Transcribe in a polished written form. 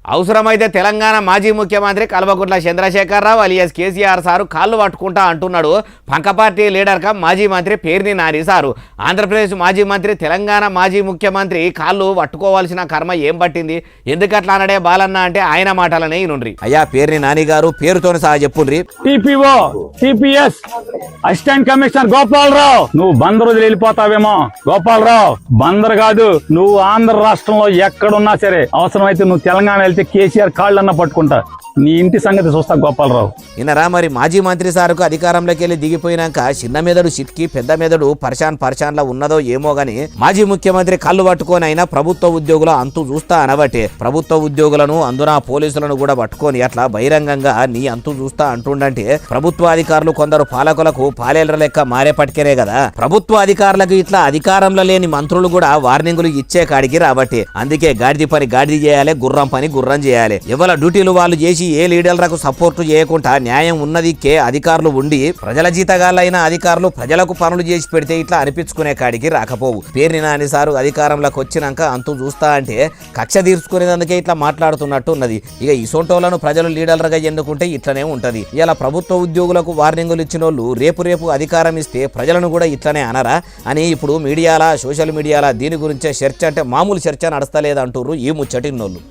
అవసరమైతే తెలంగాణ మాజీ ముఖ్యమంత్రి కల్వకుంట్ల చంద్రశేఖరరావు అలియాస్ కేసీఆర్ సారు కాళ్ళు పట్టుకుంటా అంటున్నాడు పంక పార్టీ లీడర్గా మాజీ మంత్రి పేర్ని నాని సారు. ఆంధ్రప్రదేశ్ మాజీ మంత్రి తెలంగాణ మాజీ ముఖ్యమంత్రి కాళ్ళు పట్టుకోవాల్సిన కర్మ ఏం పట్టింది, ఎందుకట్లా అనడే బాలన్న అంటే ఆయన మాటలనే ఇనుండ్రి. అయ్యా పేర్ని నాని గారు పేరుతోని సహా చెప్పుండ్రి. TPO TPS assistant commissioner Gopalarao, నువ్వు బందరు వదిలి వెళ్ళిపోతావేమో. గోపాలరావు బందరు కాదు, నువ్వు ఆంధ్ర రాష్ట్రంలో ఎక్కడున్నా సరే అవసరమైతే నువ్వు తెలంగాణ వెళ్తే కేసీఆర్ కాళ్ళన్నా పట్టుకుంటా. నీ ఇంటి సంగతి చూస్తా గోపాలరావు. ఇన్నరా మరి మాజీ మంత్రి సారుకు అధికారంలోకి వెళ్ళి దిగిపోయినాక చిన్న మెదడు చిట్కి పెద్ద మెదడు పర్షాన్లా ఉన్నదో ఏమో గాని మాజీ ముఖ్యమంత్రి కళ్ళు పట్టుకొని అయినా ప్రభుత్వ ఉద్యోగుల అంతు చూస్తా అనబట్టే ప్రభుత్వ ఉద్యోగులను అందున పోలీసులను కూడా పట్టుకొని అట్లా బహిరంగంగా నీ అంతు చూస్తా అంటుండంటే ప్రభుత్వ అధికారులు కొందరు పాలకులకు పాలేళ్ల లెక్క మారేపటికేనే కదా. ప్రభుత్వ అధికారులకు ఇట్లా అధికారంలో లేని మంత్రులు కూడా వార్నింగులు ఇచ్చే కాడికి రాబట్టే. అందుకే గాడిది పని గాడిది చేయాలి, గుర్రం పని గుర్రం చేయాలి. ఎవరి డ్యూటీలు వాళ్ళు చేసి ఏ లీడర్లకు సపోర్టు చేయకుండా న్యాయం ఉన్నదికే అధికారులు ఉండి ప్రజల జీతగాళ్ళైన అధికారులు ప్రజలకు పనులు చేసి పెడితే ఇట్లా అనిపించుకునే కాడికి రాకపోవు. పేర్ని నాని సారు అధికారంలోకి వచ్చినాక అంతు చూస్తా అంటే కక్ష తీర్చుకునేందుకే ఇట్లా మాట్లాడుతున్నట్టు ఉన్నది. ఇక ఇసోంటోలను ప్రజలు లీడర్లుగా ఎన్నుకుంటే ఇట్లనే ఉంటది. ఇలా ప్రభుత్వ ఉద్యోగులకు వార్నింగులు ఇచ్చిన వాళ్ళు రేపు అధికారం ఇస్తే ప్రజలను కూడా ఇట్లనే అనరా అని ఇప్పుడు మీడియాల సోషల్ మీడియాల దీని గురించే చర్చ అంటే మామూలు చర్చ నడుస్తలేదంటూరు ఈ ముచ్చటిన్నోళ్ళు.